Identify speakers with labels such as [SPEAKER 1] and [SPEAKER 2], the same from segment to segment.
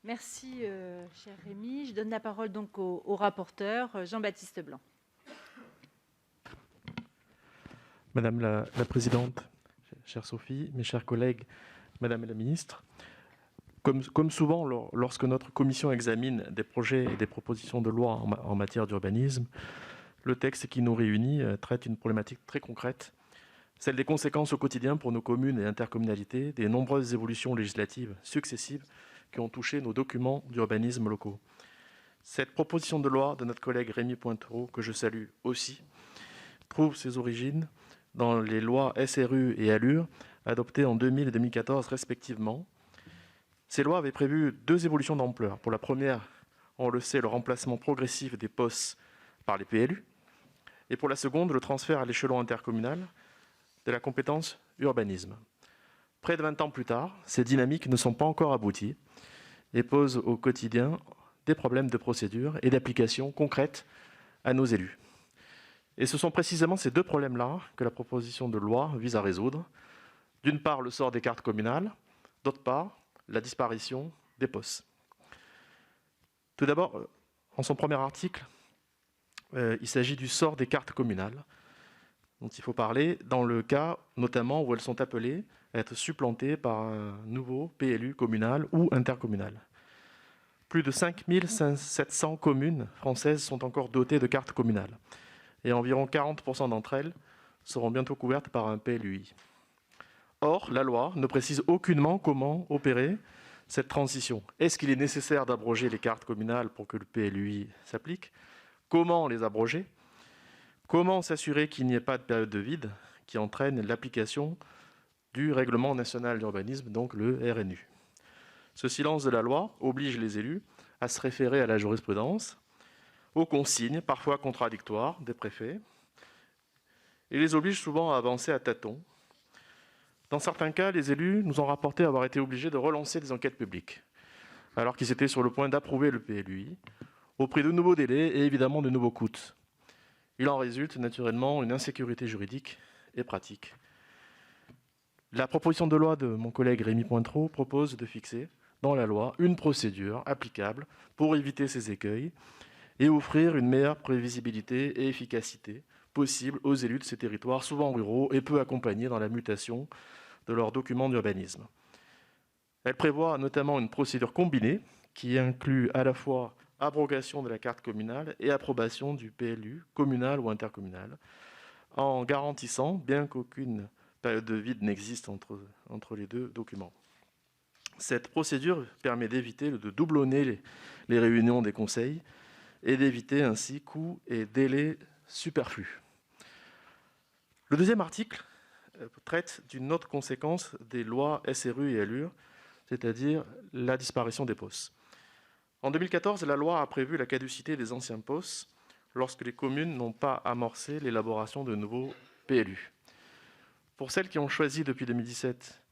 [SPEAKER 1] Merci, cher Rémi. Je donne la parole donc au rapporteur, Jean-Baptiste Blanc.
[SPEAKER 2] Madame la présidente, chère Sophie, mes chers collègues, Madame la ministre, comme souvent lorsque notre commission examine des projets et des propositions de loi en matière d'urbanisme, le texte qui nous réunit traite une problématique très concrète, celle des conséquences au quotidien pour nos communes et intercommunalités des nombreuses évolutions législatives successives qui ont touché nos documents d'urbanisme locaux. Cette proposition de loi de notre collègue Rémy Pointereau, que je salue aussi, trouve ses origines dans les lois SRU et ALUR adoptées en 2000 et 2014 respectivement. Ces lois avaient prévu deux évolutions d'ampleur. Pour la première, on le sait, le remplacement progressif des POS par les PLU. Et pour la seconde, le transfert à l'échelon intercommunal de la compétence urbanisme. Près de 20 ans plus tard, ces dynamiques ne sont pas encore abouties et posent au quotidien des problèmes de procédure et d'application concrète à nos élus. Et ce sont précisément ces deux problèmes-là que la proposition de loi vise à résoudre. D'une part, le sort des cartes communales, d'autre part, la disparition des POS. Tout d'abord, en son premier article, il s'agit du sort des cartes communales dont il faut parler dans le cas notamment où elles sont appelées à être supplantées par un nouveau PLU communal ou intercommunal. Plus de 5 700 communes françaises sont encore dotées de cartes communales et environ 40% d'entre elles seront bientôt couvertes par un PLUI. Or, la loi ne précise aucunement comment opérer cette transition. Est-ce qu'il est nécessaire d'abroger les cartes communales pour que le PLUI s'applique ? Comment les abroger ? Comment s'assurer qu'il n'y ait pas de période de vide qui entraîne l'application du Règlement national d'urbanisme, donc le RNU ? Ce silence de la loi oblige les élus à se référer à la jurisprudence, aux consignes, parfois contradictoires, des préfets, et les oblige souvent à avancer à tâtons. Dans certains cas, les élus nous ont rapporté avoir été obligés de relancer des enquêtes publiques, alors qu'ils étaient sur le point d'approuver le PLUI, au prix de nouveaux délais et évidemment de nouveaux coûts. Il en résulte naturellement une insécurité juridique et pratique. La proposition de loi de mon collègue Rémy Pointereau propose de fixer dans la loi une procédure applicable pour éviter ces écueils et offrir une meilleure prévisibilité et efficacité possible aux élus de ces territoires, souvent ruraux et peu accompagnés dans la mutation de leurs documents d'urbanisme. Elle prévoit notamment une procédure combinée qui inclut à la fois abrogation de la carte communale et approbation du PLU communal ou intercommunal, en garantissant, bien qu'aucune période de vide n'existe entre les deux documents. Cette procédure permet d'éviter de doublonner les réunions des conseils et d'éviter ainsi coûts et délais superflus. Le deuxième article traite d'une autre conséquence des lois SRU et ALUR, c'est-à-dire la disparition des POS. En 2014, la loi a prévu la caducité des anciens POS lorsque les communes n'ont pas amorcé l'élaboration de nouveaux PLU. Pour celles qui ont choisi depuis 2017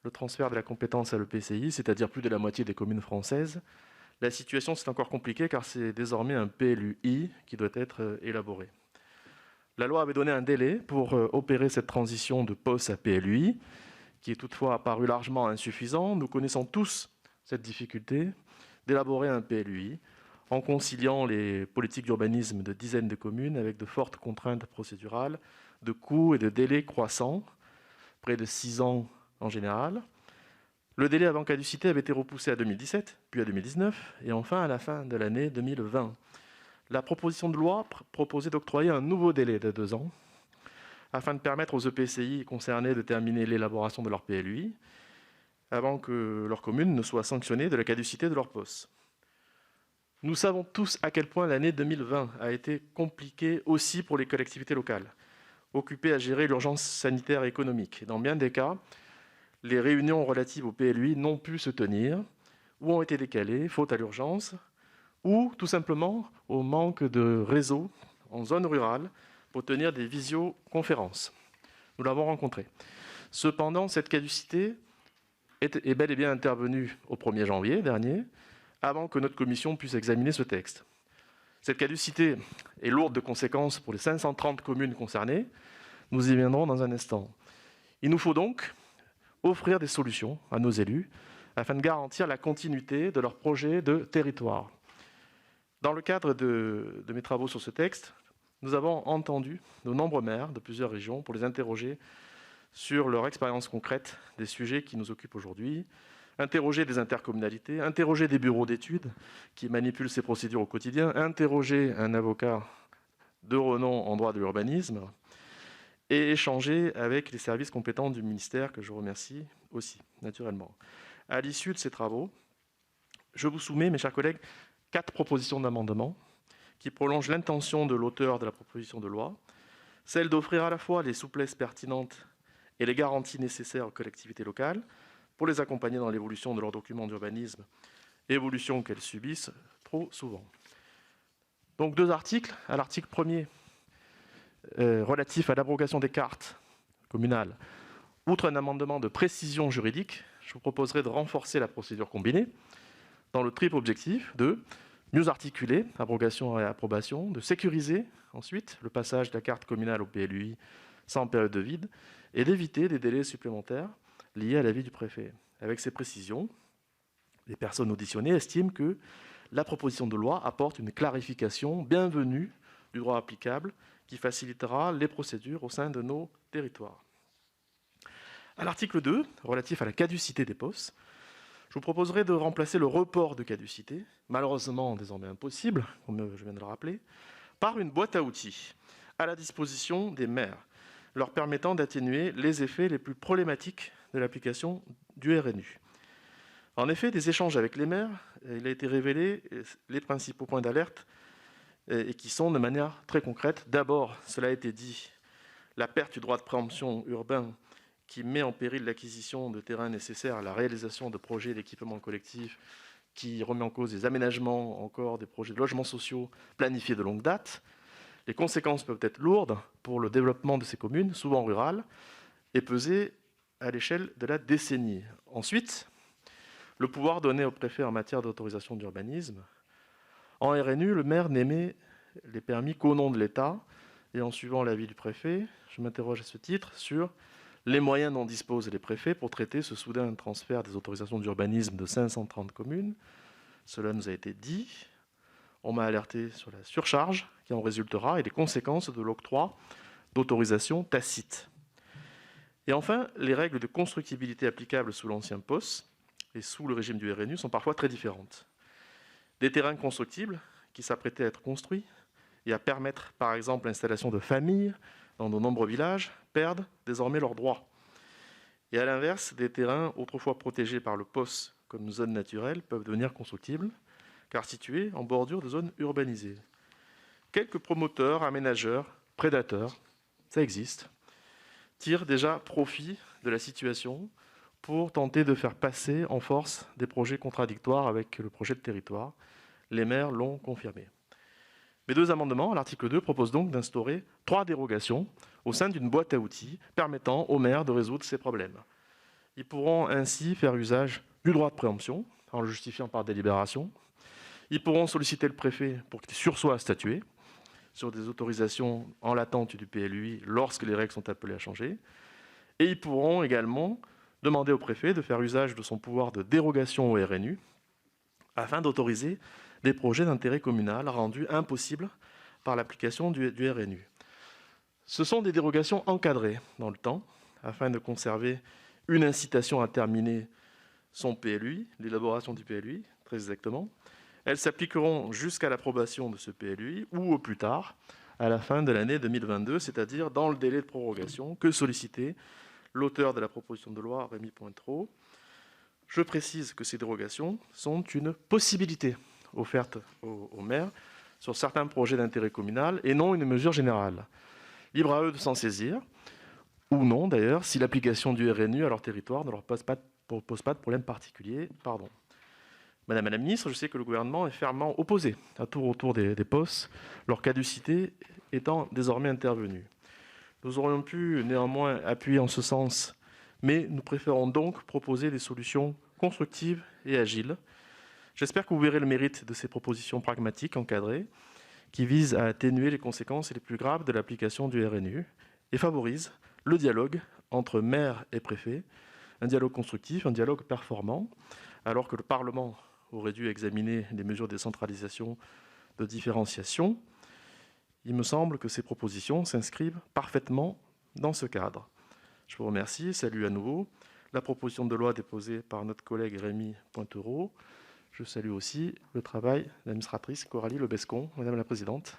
[SPEAKER 2] le transfert de la compétence à l'EPCI, c'est-à-dire plus de la moitié des communes françaises, la situation c'est encore compliquée car c'est désormais un PLUI qui doit être élaboré. La loi avait donné un délai pour opérer cette transition de POS à PLUI, qui est toutefois apparu largement insuffisant. Nous connaissons tous cette difficulté d'élaborer un PLUI en conciliant les politiques d'urbanisme de dizaines de communes avec de fortes contraintes procédurales, de coûts et de délais croissants, près de 6 ans en général. Le délai avant caducité avait été repoussé à 2017, puis à 2019, et enfin à la fin de l'année 2020. La proposition de loi proposait d'octroyer un nouveau délai de 2 ans, afin de permettre aux EPCI concernés de terminer l'élaboration de leur PLUI, avant que leur commune ne soit sanctionnée de la caducité de leur POS. Nous savons tous à quel point l'année 2020 a été compliquée aussi pour les collectivités locales, occupées à gérer l'urgence sanitaire et économique. Dans bien des cas, les réunions relatives au PLUI n'ont pu se tenir ou ont été décalées, faute à l'urgence, ou tout simplement au manque de réseau en zone rurale pour tenir des visioconférences. Nous l'avons rencontré. Cependant, cette caducité est bel et bien intervenue au 1er janvier dernier, avant que notre commission puisse examiner ce texte. Cette caducité est lourde de conséquences pour les 530 communes concernées. Nous y viendrons dans un instant. Il nous faut donc offrir des solutions à nos élus afin de garantir la continuité de leur projet de territoire. Dans le cadre de mes travaux sur ce texte, nous avons entendu de nombreux maires de plusieurs régions pour les interroger sur leur expérience concrète des sujets qui nous occupent aujourd'hui, interroger des intercommunalités, interroger des bureaux d'études qui manipulent ces procédures au quotidien, interroger un avocat de renom en droit de l'urbanisme et échanger avec les services compétents du ministère, que je remercie aussi, naturellement. À l'issue de ces travaux, je vous soumets, mes chers collègues, 4 propositions d'amendement qui prolongent l'intention de l'auteur de la proposition de loi, celle d'offrir à la fois les souplesses pertinentes et les garanties nécessaires aux collectivités locales pour les accompagner dans l'évolution de leurs documents d'urbanisme, évolution qu'elles subissent trop souvent. Donc 2 articles. À l'article 1er, relatif à l'abrogation des cartes communales, outre un amendement de précision juridique, je vous proposerai de renforcer la procédure combinée dans le triple objectif de mieux articuler abrogation et approbation, de sécuriser ensuite le passage de la carte communale au PLUI sans période de vide et d'éviter des délais supplémentaires liés à l'avis du préfet. Avec ces précisions, les personnes auditionnées estiment que la proposition de loi apporte une clarification bienvenue du droit applicable qui facilitera les procédures au sein de nos territoires. À l'article 2, relatif à la caducité des POS, je vous proposerai de remplacer le report de caducité, malheureusement désormais impossible, comme je viens de le rappeler, par une boîte à outils à la disposition des maires, leur permettant d'atténuer les effets les plus problématiques de l'application du RNU. En effet, des échanges avec les maires, il a été révélé les principaux points d'alerte et qui sont de manière très concrète. D'abord, cela a été dit, la perte du droit de préemption urbain qui met en péril l'acquisition de terrains nécessaires à la réalisation de projets d'équipement collectif, qui remet en cause des aménagements, encore des projets de logements sociaux planifiés de longue date. Les conséquences peuvent être lourdes pour le développement de ces communes, souvent rurales, et peser à l'échelle de la décennie. Ensuite, le pouvoir donné au préfet en matière d'autorisation d'urbanisme. En RNU, le maire n'émet les permis qu'au nom de l'État, et en suivant l'avis du préfet, je m'interroge à ce titre sur les moyens dont disposent les préfets pour traiter ce soudain transfert des autorisations d'urbanisme de 530 communes. Cela nous a été dit. On m'a alerté sur la surcharge qui en résultera et les conséquences de l'octroi d'autorisations tacites. Et enfin, les règles de constructibilité applicables sous l'ancien POS et sous le régime du RNU sont parfois très différentes. Des terrains constructibles qui s'apprêtaient à être construits et à permettre, par exemple, l'installation de familles dans de nombreux villages, perdent désormais leurs droits. Et à l'inverse, des terrains autrefois protégés par le POS comme zones naturelles peuvent devenir constructibles, car situés en bordure de zones urbanisées. Quelques promoteurs, aménageurs, prédateurs, ça existe, tirent déjà profit de la situation pour tenter de faire passer en force des projets contradictoires avec le projet de territoire. Les maires l'ont confirmé. Mes 2 amendements à l'article 2 proposent donc d'instaurer 3 dérogations au sein d'une boîte à outils permettant aux maires de résoudre ces problèmes. Ils pourront ainsi faire usage du droit de préemption en le justifiant par délibération. Ils pourront solliciter le préfet pour qu'il sursoie à statuer sur des autorisations en l'attente du PLUI lorsque les règles sont appelées à changer. Et ils pourront également demander au préfet de faire usage de son pouvoir de dérogation au RNU afin d'autoriser des projets d'intérêt communal rendus impossibles par l'application du RNU. Ce sont des dérogations encadrées dans le temps afin de conserver une incitation à terminer son PLUI, l'élaboration du PLUI, très exactement. Elles s'appliqueront jusqu'à l'approbation de ce PLUI ou au plus tard, à la fin de l'année 2022, c'est-à-dire dans le délai de prorogation que sollicitait l'auteur de la proposition de loi, Rémy Pointereau. Je précise que ces dérogations sont une possibilité offerte aux maires sur certains projets d'intérêt communal et non une mesure générale. Libre à eux de s'en saisir, ou non d'ailleurs, si l'application du RNU à leur territoire ne leur pose pas de problème particulier. Madame la ministre, je sais que le gouvernement est fermement opposé à tout retour des POS, leur caducité étant désormais intervenue. Nous aurions pu néanmoins appuyer en ce sens, mais nous préférons donc proposer des solutions constructives et agiles. J'espère que vous verrez le mérite de ces propositions pragmatiques, encadrées, qui visent à atténuer les conséquences les plus graves de l'application du RNU et favorisent le dialogue entre maires et préfets, un dialogue constructif, un dialogue performant, alors que le Parlement aurait dû examiner les mesures de décentralisation, de différenciation. Il me semble que ces propositions s'inscrivent parfaitement dans ce cadre. Je vous remercie et salue à nouveau la proposition de loi déposée par notre collègue Rémy Pointereau. Je salue aussi le travail de l'administratrice Coralie Lebescon. Madame la présidente.